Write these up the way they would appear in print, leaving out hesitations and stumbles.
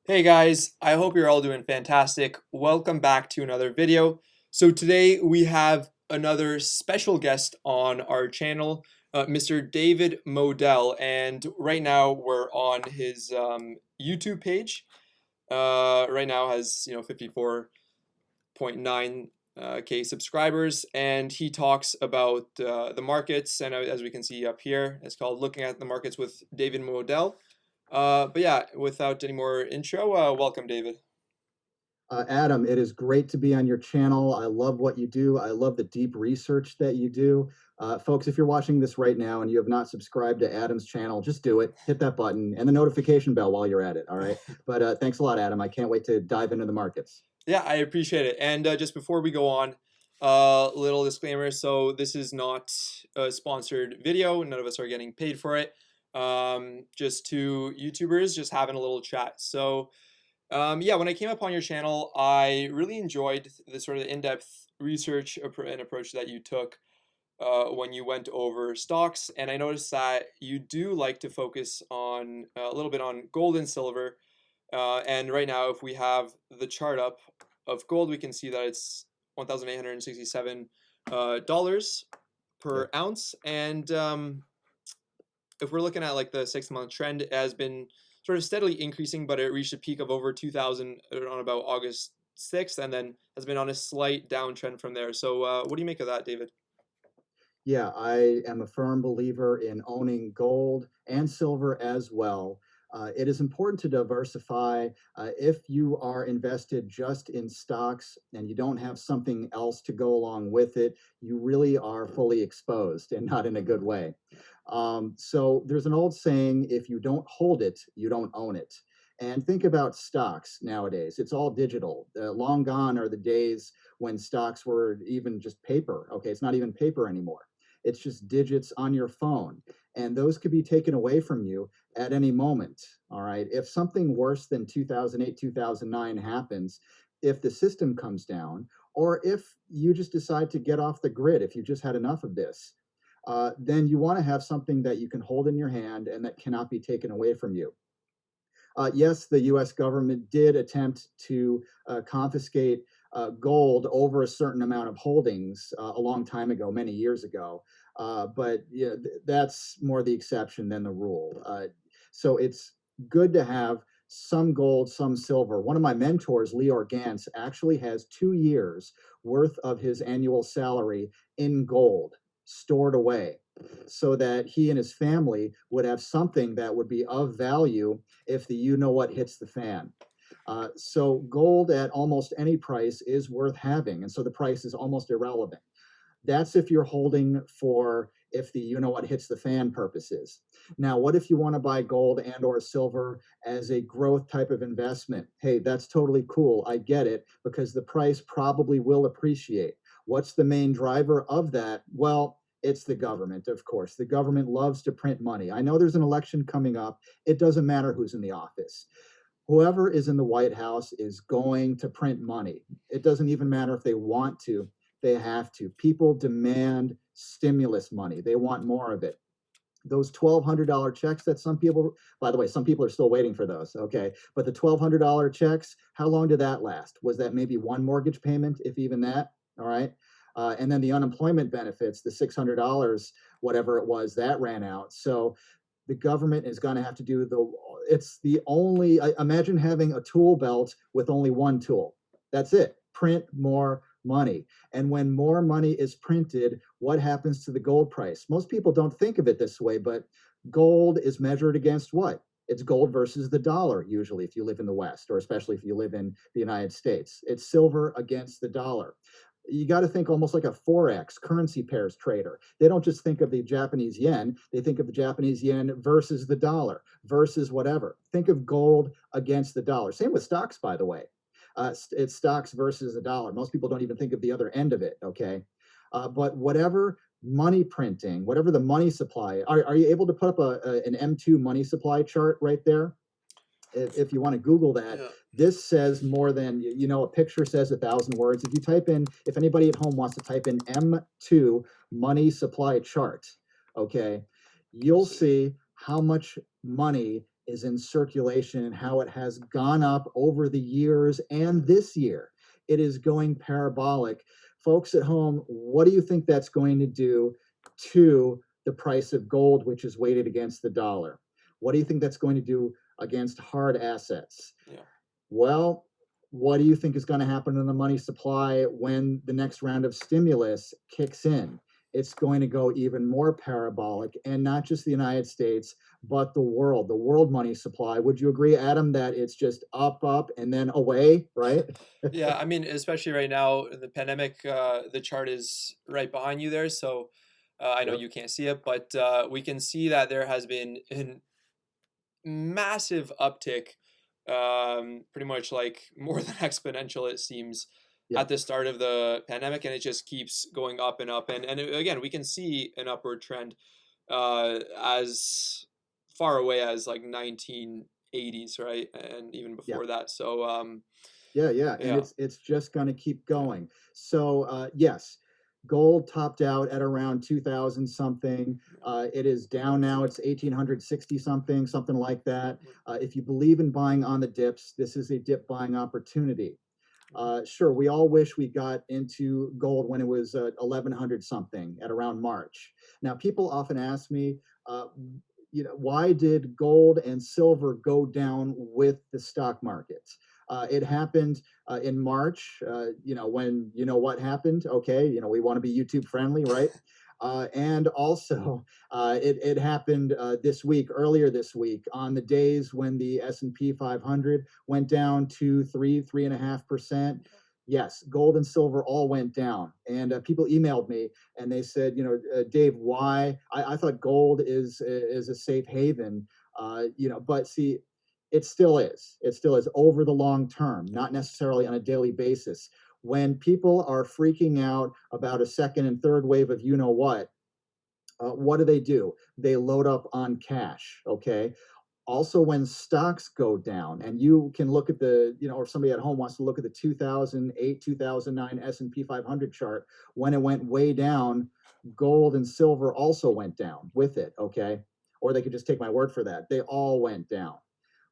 Hey guys, I hope you're all doing fantastic. Welcome back to another video. So today we have another special guest on our channel, Mr. David Moadel, and right now we're on his YouTube page. Right now has 54.9 K subscribers, and he talks about the markets, and as we can see up here, it's called Looking at the Markets with David Moadel. But yeah, without any more intro, welcome, David. Adam, it is great to be on your channel. I love what you do. I love the deep research that you do. Folks, if you're watching this right now and you have not subscribed to Adam's channel, just do it. Hit that button and the notification bell while you're at it. All right. But thanks a lot, Adam. I can't wait to dive into the markets. Yeah, I appreciate it. And just before we go on, little disclaimer. So this is not a sponsored video. None of us are getting paid for it. Just two YouTubers just having a little chat. So yeah, when I came up on your channel, I really enjoyed the sort of in-depth research and approach that you took when you went over stocks, and I noticed that you do like to focus on a little bit on gold and silver. And right now, if we have the chart up of gold, we can see that it's $1,867 dollars per Yep. ounce, and if we're looking at like the 6 month trend, it has been sort of steadily increasing, but it reached a peak of over 2,000 on about August 6th, and then has been on a slight downtrend from there. So, what do you make of that, David? Yeah, I am a firm believer in owning gold and silver as well. It is important to diversify. If you are invested just in stocks and you don't have something else to go along with it, you really are fully exposed and not in a good way. So there's an old saying, if you don't hold it, you don't own it. And think about stocks nowadays. It's all digital. Long gone are the days when stocks were even just paper. Okay, it's not even paper anymore. It's just digits on your phone. And those could be taken away from you at any moment. All right. If something worse than 2008, 2009 happens, if the system comes down, or if you just decide to get off the grid, if you just had enough of this, then you want to have something that you can hold in your hand and that cannot be taken away from you. Yes, the US government did attempt to confiscate gold over a certain amount of holdings a long time ago, many years ago. But yeah, that's more the exception than the rule. So it's good to have some gold, some silver. One of my mentors, Lee Gantz, actually has 2 years worth of his annual salary in gold stored away so that he and his family would have something that would be of value if the you know what hits the fan. So gold at almost any price is worth having, and so the price is almost irrelevant. That's if you're holding for if the you know what hits the fan purposes. Now, what if you want to buy gold and or silver as a growth type of investment? Hey, that's totally cool. I get it because the price probably will appreciate. What's the main driver of that? Well, it's the government, of course. The government loves to print money. I know there's an election coming up. It doesn't matter who's in the office. Whoever is in the White House is going to print money. It doesn't even matter if they want to, they have to. People demand stimulus money, they want more of it. Those $1,200 checks that some people, by the way, some people are still waiting for those, okay? But the $1,200 checks, how long did that last? Was that maybe one mortgage payment, if even that? All right. And then the unemployment benefits, the $600, whatever it was, that ran out. So the government is going to have to do it's the only, imagine having a tool belt with only one tool. That's it. Print more money. And when more money is printed, what happens to the gold price? Most people don't think of it this way, but gold is measured against what? It's gold versus the dollar, usually, if you live in the West, or especially if you live in the United States. It's silver against the dollar. You got to think almost like a Forex currency pairs trader. They don't just think of the Japanese yen, they think of the Japanese yen versus the dollar, versus whatever. Think of gold against the dollar. Same with stocks, by the way. It's stocks versus the dollar. Most people don't even think of the other end of it, okay? But whatever money printing, whatever the money supply, are you able to put up an M2 money supply chart right there? If you want to Google that, Yeah. this says more than, a picture says 1,000 words. If you type in, if anybody at home wants to type in M2 money supply chart, okay, you'll So, see how much money is in circulation and how it has gone up over the years and this year. It is going parabolic. Folks at home, what do you think that's going to do to the price of gold, which is weighted against the dollar? What do you think that's going to do against hard assets? Yeah. Well, what do you think is going to happen in the money supply when the next round of stimulus kicks in? It's going to go even more parabolic, and not just the United States, but the world money supply. Would you agree, Adam, that it's just up, up, and then away, right? Yeah, I mean, especially right now, the pandemic, the chart is right behind you there. So I know Yep. you can't see it, but we can see that there has been a massive uptick, pretty much like more than exponential, it seems, Yeah. at the start of the pandemic, and it just keeps going up and up. And again, we can see an upward trend as far away as like 1980s, right? And even Yeah. before that. So Yeah, yeah, and yeah. it's just going to keep Yeah. going. So yes, gold topped out at around 2000 something. It is down now. It's 1860 something, something like that. If you believe in buying on the dips, this is a dip buying opportunity. Sure, we all wish we got into gold when it was 1100 something at around March. Now, people often ask me, uh, why did gold and silver go down with the stock markets? It happened in March, when what happened. Okay, we want to be YouTube friendly, right? And also, it happened earlier this week, on the days when the S&P 500 went down to 3.5%. Yes, gold and silver all went down. And people emailed me and they said, Dave, why? I thought gold is a safe haven, but see, it still is. It still is over the long term, Yeah. not necessarily on a daily basis. When people are freaking out about a second and third wave of what do? They load up on cash. Okay. Also, when stocks go down, and you can look at or somebody at home wants to look at the 2008, 2009 S&P 500 chart, when it went way down, gold and silver also went down with it. Okay. Or they could just take my word for that. They all went down.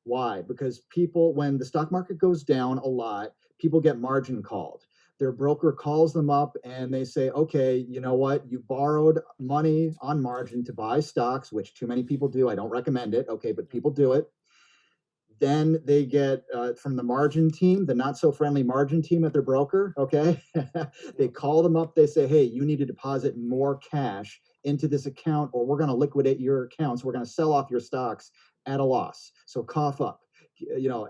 Why? Because people, when the stock market goes down a lot, people get margin called. Their broker calls them up and they say, okay, you know what? You borrowed money on margin to buy stocks, which too many people do. I don't recommend it. Okay, but people do it. Then they get from the margin team, the not so friendly margin team at their broker. Okay. They Yeah. call them up. They say, hey, you need to deposit more cash into this account or we're going to liquidate your accounts. We're going to sell off your stocks at a loss. So cough up,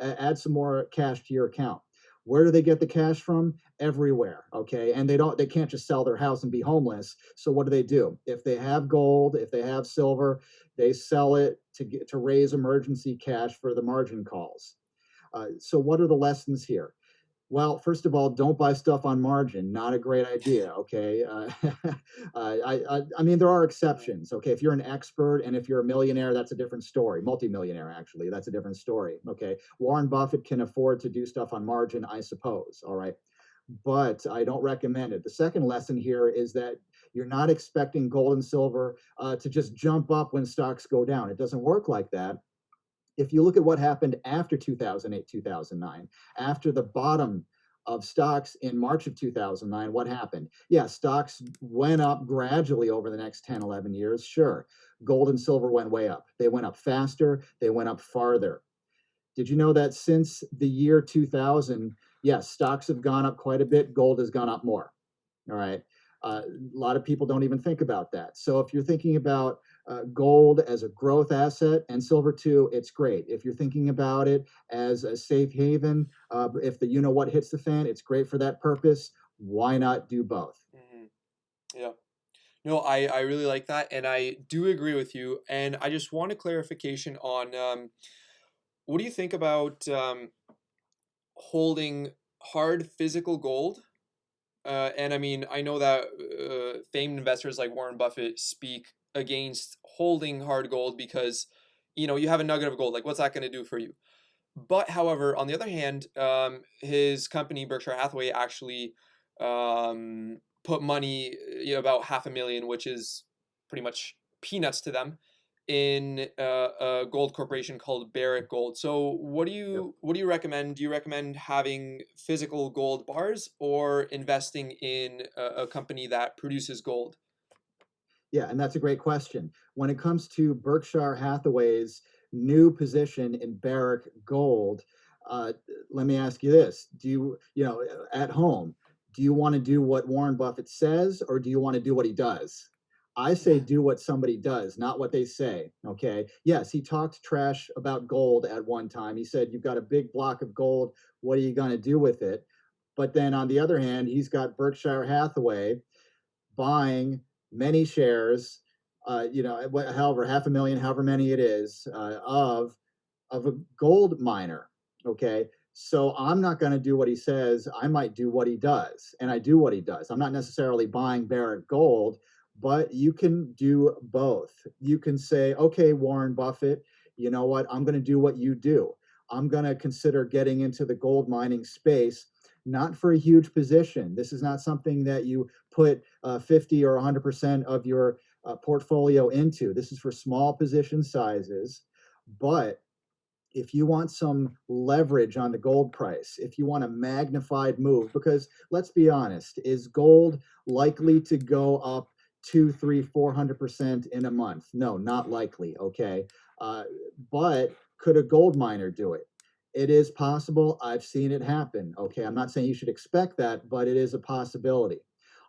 add some more cash to your account. Where do they get the cash from? Everywhere. Okay. And they can't just sell their house and be homeless. So what do? If they have gold, if they have silver, they sell it to raise emergency cash for the margin calls. So what are the lessons here? Well, first of all, don't buy stuff on margin. Not a great idea. Okay. I mean, there are Yeah. exceptions. Okay. If you're an expert and if you're a millionaire, that's a different story. Multimillionaire, actually, that's a different story. Okay. Warren Buffett can afford to do stuff on margin, I suppose. All right. But I don't recommend it. The second lesson here is that you're not expecting gold and silver to just jump up when stocks go down. It doesn't work like that. If you look at what happened after 2008, 2009, after the bottom of stocks in March of 2009, what happened? Yeah, stocks went up gradually over the next 10, 11 years. Sure. Gold and silver went way up. They went up faster, they went up farther. Did you know that since the year 2000, yes, stocks have gone up quite a bit, gold has gone up more? All right. A lot of people don't even think about that. So if you're thinking about gold as a growth asset and silver too, it's great. If you're thinking about it as a safe haven, if the what hits the fan, it's great for that purpose. Why not do both? Hmm. Yeah. No, I really like that, and I do agree with you. And I just want a clarification on what do you think about holding hard physical gold? And I mean, I know that famed investors like Warren Buffett speak against holding hard gold because, you have a nugget of gold. Like, what's that going to do for you? But however, on the other hand, his company Berkshire Hathaway actually put money, about 500,000, which is pretty much peanuts to them, in a gold corporation called Barrick Gold. So Yep. what do you recommend? Do you recommend having physical gold bars or investing in a company that produces gold? Yeah, and that's a great question. When it comes to Berkshire Hathaway's new position in Barrick Gold, uh, let me ask you this: Do at home, do you want to do what Warren Buffett says, or do you want to do what he does? I say do what somebody does, not what they say. Okay. Yes, he talked trash about gold at one time. He said, "You've got a big block of gold. What are you going to do with it?" But then on the other hand, he's got Berkshire Hathaway buying many shares, however, 500,000, however many it is, of a gold miner. Okay. So I'm not going to do what he says. I might do what he does. And I do what he does. I'm not necessarily buying Barrick Gold, but you can do both. You can say, okay, Warren Buffett, you know what? I'm going to do what you do. I'm going to consider getting into the gold mining space, not for a huge position. This is not something that you put 50 or 100% of your portfolio into. This is for small position sizes. But if you want some leverage on the gold price, if you want a magnified move, because let's be honest, is gold likely to go up two, three, 400% in a month? No, not likely. Okay. Uh, but could a gold miner do it? It is possible. I've seen it happen. Okay. I'm not saying you should expect that, but it is a possibility.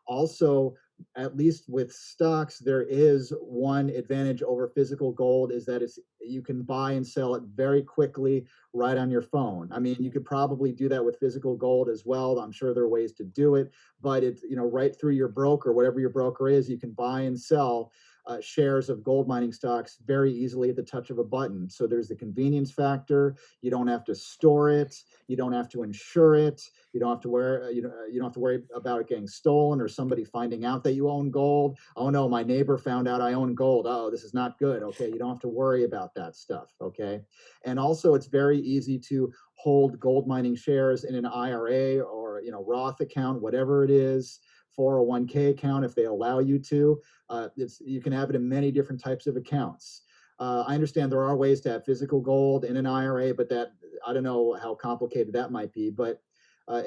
Also, at least with stocks, there is one advantage over physical gold is that you can buy and sell it very quickly right on your phone. I mean, you could probably do that with physical gold as well. I'm sure there are ways to do it, but it's, right through your broker, whatever your broker is, you can buy and sell shares of gold mining stocks very easily at the touch of a button. So there's the convenience factor. You don't have to store it. You don't have to insure it. You don't have to you don't have to worry about it getting stolen or somebody finding out that you own gold. Oh no, my neighbor found out I own gold. Oh, this is not good. Okay, you don't have to worry about that stuff. Okay, and also it's very easy to hold gold mining shares in an IRA or Roth account, whatever it is. 401k account if they allow you to. You can have it in many different types of accounts. I understand there are ways to have physical gold in an IRA, but that I don't know how complicated that might be. But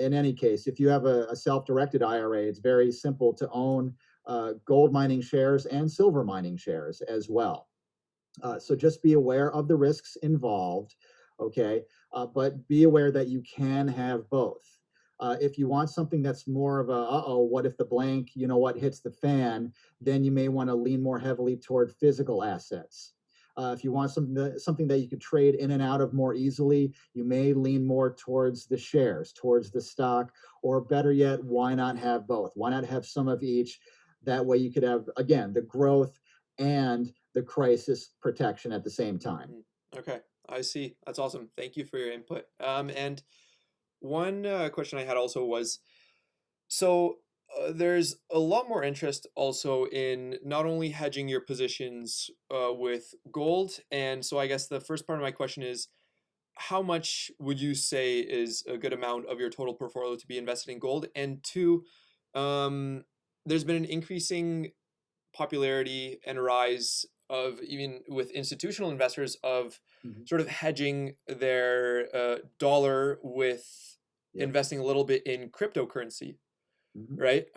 in any case, if you have a self-directed IRA, it's very simple to own gold mining shares and silver mining shares as well. So just be aware of the risks involved, okay? But be aware that you can have both. If you want something that's more of a, uh-oh, what if the blank, hits the fan, then you may want to lean more heavily toward physical assets. If you want something that you could trade in and out of more easily, you may lean more towards the shares, towards the stock, or better yet, why not have both? Why not have some of each? That way you could have, again, the growth and the crisis protection at the same time. Mhm. Okay, I see. That's awesome. Thank you for your input. And one question I had also was, so there's a lot more interest also in not only hedging your positions with gold, and so I guess the first part of my question is, how much would you say is a good amount of your total portfolio to be invested in gold? And two, um, there's been an increasing popularity and rise of even with institutional investors of Mhm. sort of hedging their dollar with Yep. investing a little bit in cryptocurrency, Mhm. right?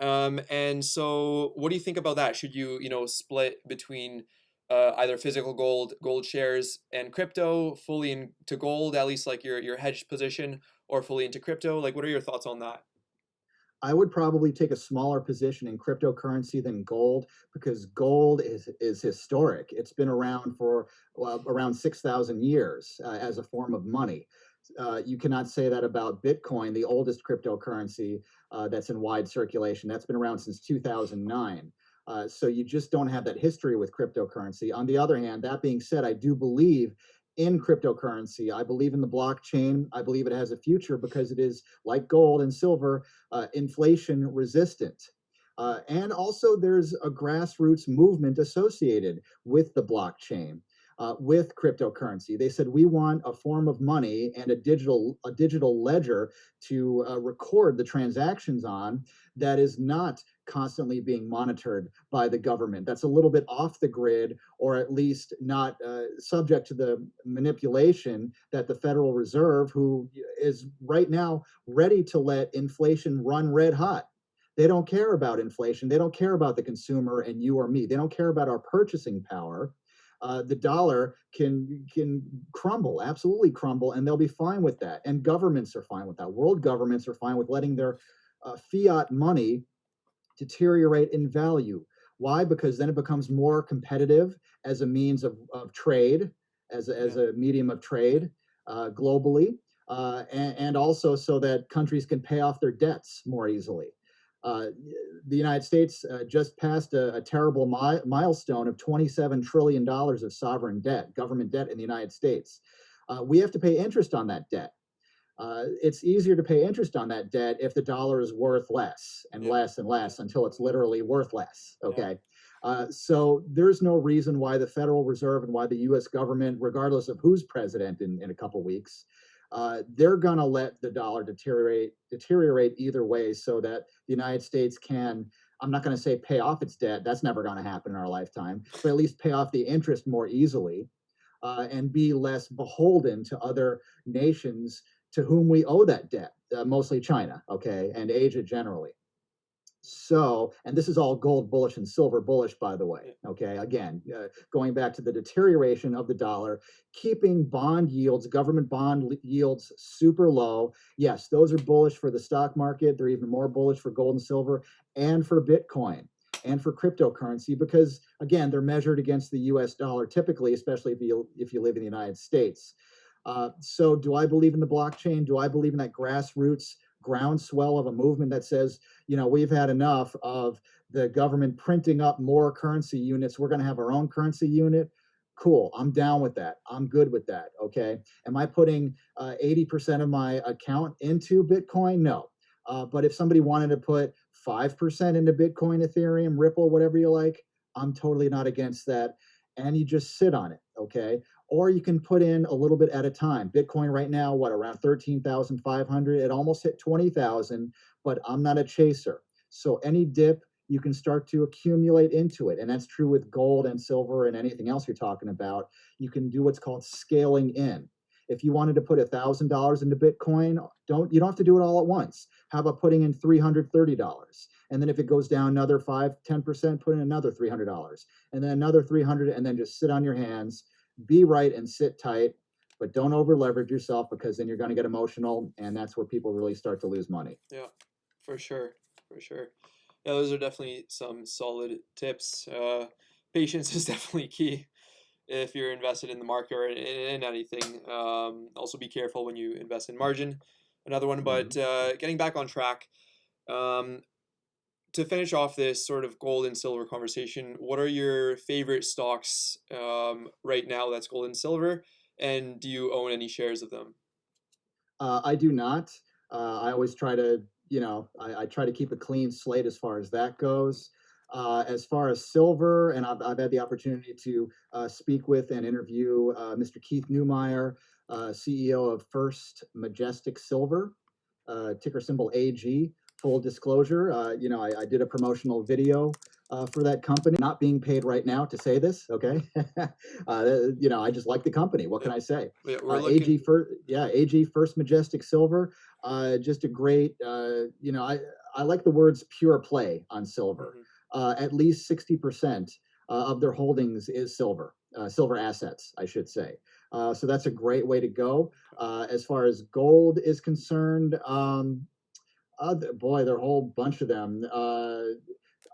And so what do you think about that? Should you, split between either physical gold shares and crypto, fully into gold, at least like your hedged position, or fully into crypto? Like, what are your thoughts on that? I would probably take a smaller position in cryptocurrency than gold because gold is historic. It's been around for around 6,000 years as a form of money. You cannot say that about Bitcoin, the oldest cryptocurrency that's in wide circulation. That's been around since 2009. So you just don't have that history with cryptocurrency. On the other hand, that being said, I do believe in cryptocurrency. I believe in the blockchain. I believe it has a future because it is like gold and silver, inflation resistant. And also, there's a grassroots movement associated with the blockchain, with cryptocurrency. They said we want a form of money and a digital ledger to record the transactions on that is not constantly being monitored by the government. That's a little bit off the grid, or at least not subject to the manipulation that the Federal Reserve, who is right now ready to let inflation run red hot. They don't care about inflation. They don't care about the consumer and you or me. They don't care about our purchasing power. The dollar can crumble, absolutely crumble, and they'll be fine with that. And governments are fine with that. World governments are fine with letting their fiat money deteriorate in value. Why? Because then it becomes more competitive as a means of trade, as a medium of trade globally, and also so that countries can pay off their debts more easily. Uh, the United States just passed a terrible milestone of $27 trillion of sovereign debt, government debt in the United States. We have to pay interest on that debt. It's easier to pay interest on that debt if the dollar is worth less and less and less until it's literally worth less. Okay. So there's no reason why the Federal Reserve and why the US government, regardless of who's president in a couple weeks, they're going to let the dollar deteriorate either way so that the United States can, I'm not going to say pay off its debt. That's never going to happen in our lifetime, but at least pay off the interest more easily and be less beholden to other nations to whom we owe that debt, mostly China, okay, and Asia generally. So, and this is all gold bullish and silver bullish, by the way, okay, again, going back to the deterioration of the dollar, keeping bond yields, government bond yields super low. Yes, those are bullish for the stock market. They're even more bullish for gold and silver and for Bitcoin and for cryptocurrency because, again, they're measured against the US dollar typically, especially if you live in the United States. So do I believe in the blockchain? Do I believe in that grassroots groundswell of a movement that says, we've had enough of the government printing up more currency units. We're going to have our own currency unit. Cool. I'm down with that. I'm good with that. Okay. Am I putting 80% of my account into Bitcoin? No. But if somebody wanted to put 5% into Bitcoin, Ethereum, Ripple, whatever you like, I'm totally not against that. And you just sit on it. Okay. Or you can put in a little bit at a time. Bitcoin right now, around 13,500? It almost hit 20,000, but I'm not a chaser. So any dip, you can start to accumulate into it. And that's true with gold and silver and anything else you're talking about. You can do what's called scaling in. If you wanted to put $1,000 into Bitcoin, you don't have to do it all at once. How about putting in $330? And then if it goes down another 5-10%, put in another $300, and then another 300, and then just sit on your hands. Be right and sit tight, but don't over leverage yourself because then you're going to get emotional, and that's where people really start to lose money. Yeah, for sure. Yeah, those are definitely some solid tips. Patience is definitely key if you're invested in the market or in anything. Also be careful when you invest in margin. Another one, but getting back on track. To finish off this sort of gold and silver conversation, what are your favorite stocks right now that's gold and silver? And do you own any shares of them? I do not. I always try to, I try to keep a clean slate as far as that goes. As far as silver, and I've had the opportunity to speak with and interview Mr. Keith Neumeyer, CEO of First Majestic Silver, ticker symbol AG. Full disclosure, I did a promotional video for that company. Not being paid right now to say this, okay? I just like the company. What can I say? Yeah, we're looking. AG First Majestic Silver. Just a great. I like the words pure play on silver. At least 60% of their holdings is silver. Silver assets, I should say. So that's a great way to go. As far as gold is concerned. Boy, there are a whole bunch of them.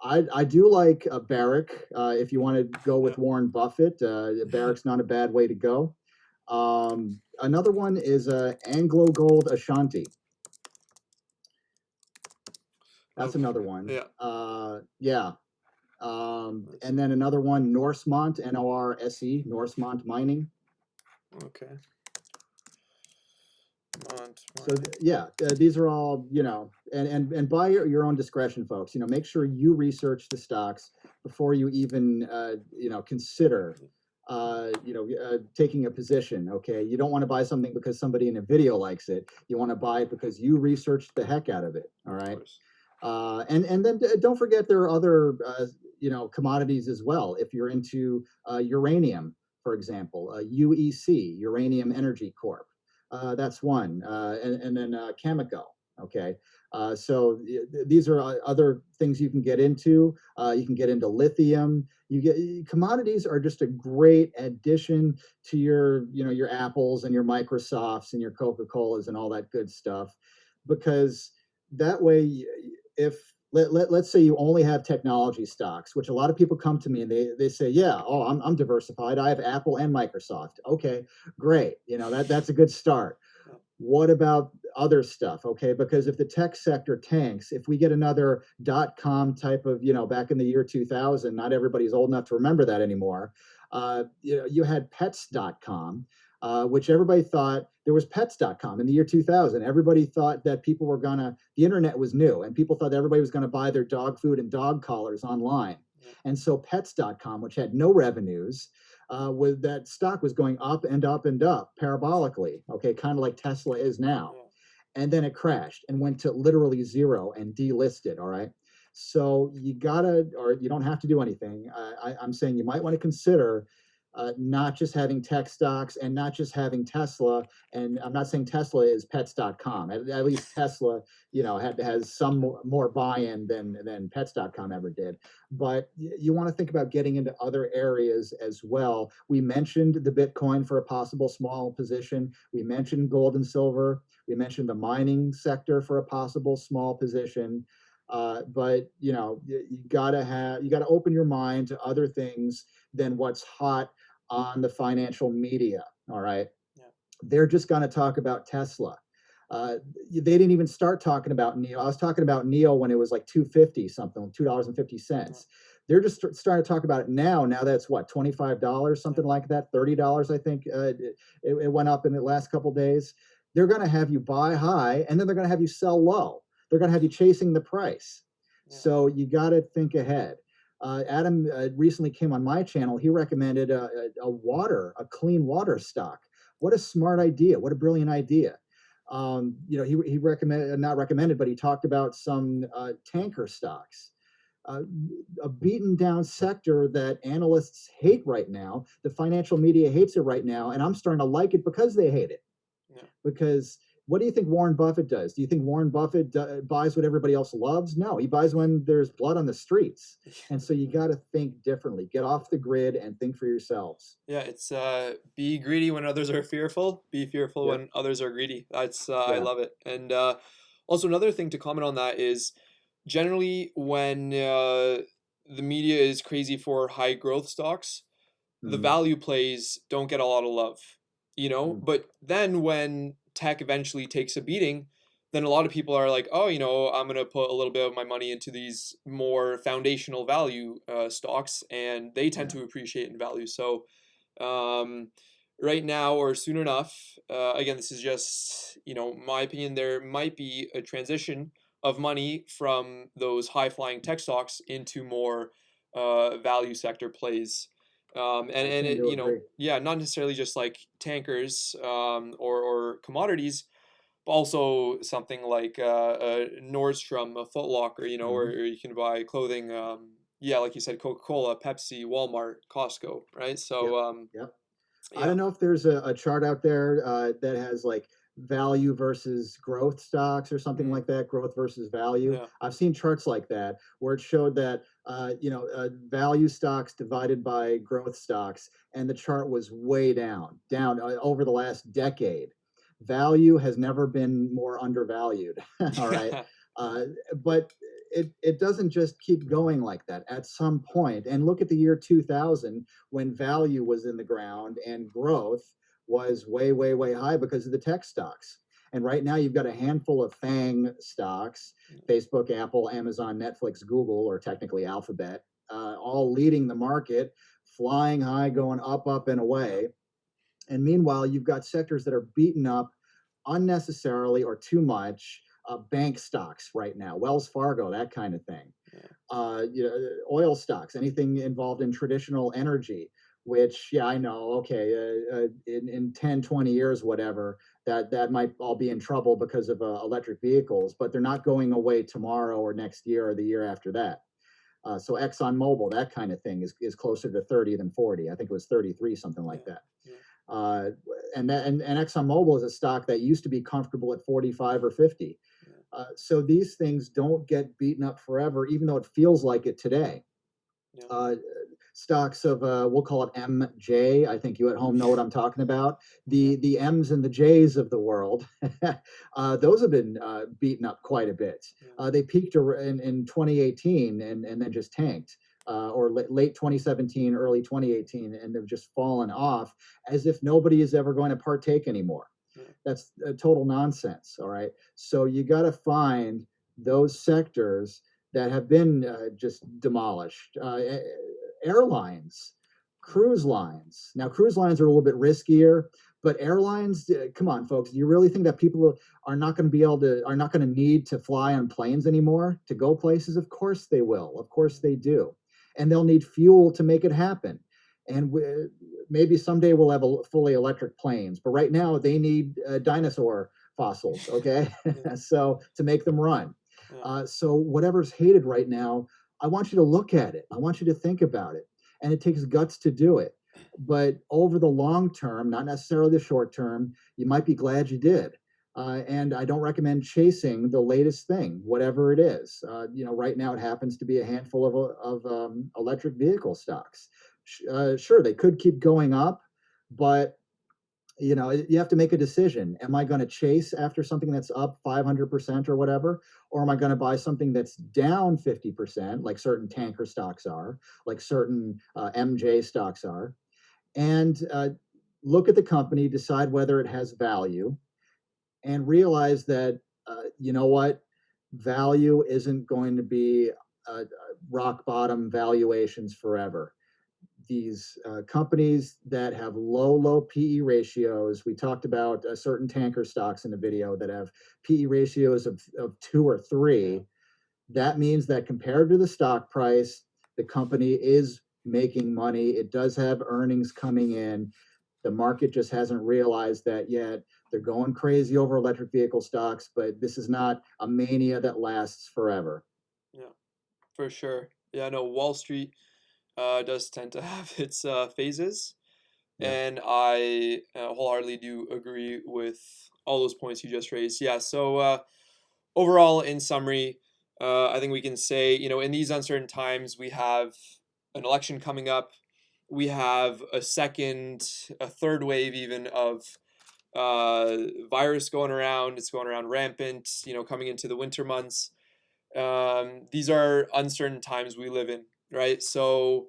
I do like Barrick. If you want to go with Warren Buffett, Barrick's not a bad way to go. Another one is Anglo Gold Ashanti. That's another one. Yeah. And then another one, Norsemont, Norse, Norsemont Mining. Okay. So these are all, and by your own discretion, folks. Make sure you research the stocks before you even consider taking a position. Okay, you don't want to buy something because somebody in a video likes it. You want to buy it because you researched the heck out of it. All right. And then don't forget there are other commodities as well. If you're into uranium, for example, UEC, Uranium Energy Corp. That's one, and then Chemico. Okay, so these are other things you can get into. You can get into lithium. You get commodities are just a great addition to your Apples and your Microsofts and your Coca-Colas and all that good stuff, because that way, if let's say you only have technology stocks, which a lot of people come to me and they say, yeah, oh, I'm diversified. I have Apple and Microsoft. Okay, great. That's a good start. What about other stuff? Okay, because if the tech sector tanks, if we get another .com type of, back in the year 2000, not everybody's old enough to remember that anymore. You had pets.com, which everybody thought there was pets.com in the year 2000. Everybody thought that the internet was new and people thought everybody was going to buy their dog food and dog collars online. And so pets.com, which had no revenues, with that stock was going up and up and up parabolically, okay, kind of like Tesla is now. And then it crashed and went to literally zero and delisted. All right. So you don't have to do anything. I'm saying you might want to consider not just having tech stocks and not just having Tesla. And I'm not saying Tesla is pets.com. At least Tesla, has some more buy-in than pets.com ever did. But you want to think about getting into other areas as well. We mentioned the Bitcoin for a possible small position. We mentioned gold and silver. We mentioned the mining sector for a possible small position. But you gotta open your mind to other things than what's hot on the financial media. All right. Yeah. They're just going to talk about Tesla. They didn't even start talking about NEO. I was talking about NEO when it was like 250 something, $2.50. They're just starting to talk about it now. Now that's what, $25, something like that, $30, I think. It went up in the last couple of days. They're going to have you buy high, and then they're going to have you sell low. They're going to have you chasing the price. So you got to think ahead. Adam recently came on my channel. He recommended a clean water stock. What a smart idea! What a brilliant idea! He recommended, not recommended, but he talked about some tanker stocks. A beaten down sector that analysts hate right now. The financial media hates it right now, and I'm starting to like it because they hate it. Yeah. Because what do you think Warren Buffett does? Do you think Warren Buffett buys what everybody else loves? No, he buys when there's blood on the streets. And so you got to think differently. Get off the grid and think for yourselves. Yeah, it's be greedy when others are fearful. Be fearful Yep. when others are greedy. That's I Yeah. love it. And also another thing to comment on that is generally when the media is crazy for high growth stocks, the Mm-hmm. value plays don't get a lot of love, Mm-hmm. But then when tech eventually takes a beating, then a lot of people are like, oh, I'm gonna put a little bit of my money into these more foundational value stocks, and they tend Yeah. to appreciate in value. So right now or soon enough, again, this is just my opinion. There might be a transition of money from those high flying tech stocks into more value sector plays. I And tend it, to agree. yeah, not necessarily just like tankers or commodities, but also something like a Nordstrom, a Foot Locker, Mm-hmm. where you can buy clothing. Yeah, like you said, Coca-Cola, Pepsi, Walmart, Costco, right? So Yep. Yep. I yeah, don't know if there's a chart out there that has like value versus growth stocks or something mm, like that, growth versus value. yeah, I've seen charts like that where it showed that value stocks divided by growth stocks, and the chart was way down over the last decade. Value has never been more undervalued. All right, yeah, uh, but it doesn't just keep going like that. At some point, and look at the year 2000 when value was in the ground and growth was way, way, way high because of the tech stocks. And right now, you've got a handful of FANG stocks: Facebook, Apple, Amazon, Netflix, Google, or technically Alphabet, all leading the market, flying high, going up, up, and yeah, away. And meanwhile, you've got sectors that are beaten up unnecessarily or too much. Bank stocks right now, Wells Fargo, that kind of thing. yeah, Oil stocks, anything involved in traditional energy. which, yeah, I know. Okay, in 10, 20 years, whatever, that might all be in trouble because of electric vehicles, but they're not going away tomorrow or next year or the year after that. So ExxonMobil, that kind of thing, is closer to 30 than 40. I think it was 33, something like Yeah. that. Yeah. Uh, and ExxonMobil is a stock that used to be comfortable at 45 or 50. Yeah. So these things don't get beaten up forever, even though it feels like it today. Yeah. uh, Stocks of, we'll call it MJ. I think you at home know what I'm talking about. Yeah. The M's and the J's of the world, those have been beaten up quite a bit. Yeah. They peaked in 2018 and then just tanked. Or late 2017, early 2018, and they've just fallen off as if nobody is ever going to partake anymore. Yeah. That's total nonsense. All right. So you got to find those sectors that have been just demolished. Airlines, cruise lines. Now, cruise lines are a little bit riskier, but airlines, come on, folks. Do you really think that people are not going to need to fly on planes anymore to go places? Of course they will. Of course they do. And they'll need fuel to make it happen. And maybe someday we'll have fully electric planes, but right now they need dinosaur fossils, okay? Yeah. So to make them run. Yeah. So whatever's hated right now, I want you to look at it. I want you to think about it. And it takes guts to do it. But over the long term, not necessarily the short term, you might be glad you did. And I don't recommend chasing the latest thing, whatever it is. Right now it happens to be a handful of electric vehicle stocks. Sure, they could keep going up, but you have to make a decision. Am I going to chase after something that's up 500% or whatever? Or am I going to buy something that's down 50%, like certain tanker stocks are, like certain MJ stocks are, and look at the company, decide whether it has value, and realize that, you know what, value isn't going to be rock bottom valuations forever. These companies that have low PE ratios. We talked about certain tanker stocks in the video that have PE ratios of 2 or 3. Yeah. That means that compared to the stock price, the company is making money. It does have earnings coming in. The market just hasn't realized that yet. They're going crazy over electric vehicle stocks, but this is not a mania that lasts forever. Yeah. For sure. Yeah. No. Wall Street does tend to have its phases, Yeah. and I wholeheartedly do agree with all those points you just raised. Yeah. So overall, in summary, I think we can say, in these uncertain times, we have an election coming up. We have a third wave even of virus going around. It's going around rampant, coming into the winter months. These are uncertain times we live in, right? So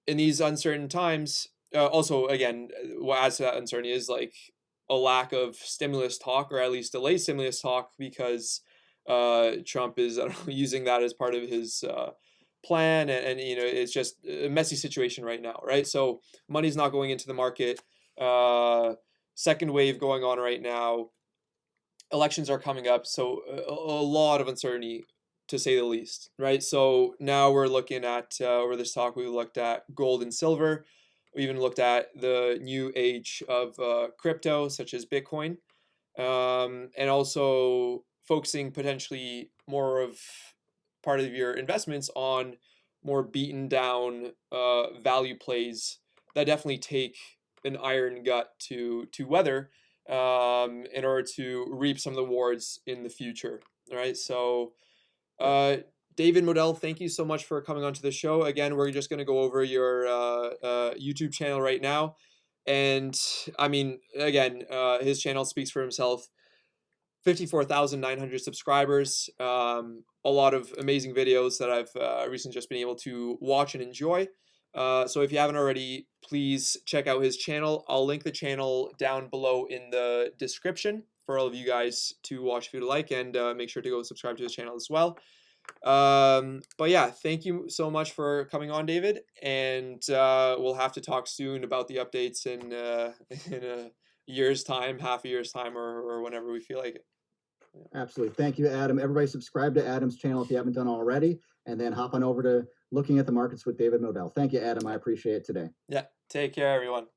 in these uncertain times, also again, what adds to that uncertainty is like a lack of stimulus talk, or at least delayed stimulus talk, because Trump is, I don't know, using that as part of his plan, and it's just a messy situation right now, right? So money's not going into the market. Second wave going on right now. Elections are coming up, so a lot of uncertainty, to say the least, right? So now we're looking at, over this talk, we looked at gold and silver. We even looked at the new age of crypto, such as Bitcoin, and also focusing potentially more of part of your investments on more beaten down value plays that definitely take an iron gut to weather, in order to reap some of the rewards in the future. All right, so Yeah. uh, David Moadel, thank you so much for coming onto the show. Again, we're just going to go over your YouTube channel right now. And I mean, again, his channel speaks for himself. 54,900 subscribers. A lot of amazing videos that I've recently just been able to watch and enjoy. So if you haven't already, please check out his channel. I'll link the channel down below in the description for all of you guys to watch if you'd like, and make sure to go subscribe to his channel as well. But yeah, thank you so much for coming on, David, and we'll have to talk soon about the updates in in a year's time, half a year's time, or whenever we feel like it. Absolutely. Thank you, Adam. Everybody subscribe to Adam's channel if you haven't done already, and then hop on over to Looking at the Markets with David Moadel. Thank you, Adam. I Yeah. appreciate it today. Yeah. Take care, everyone.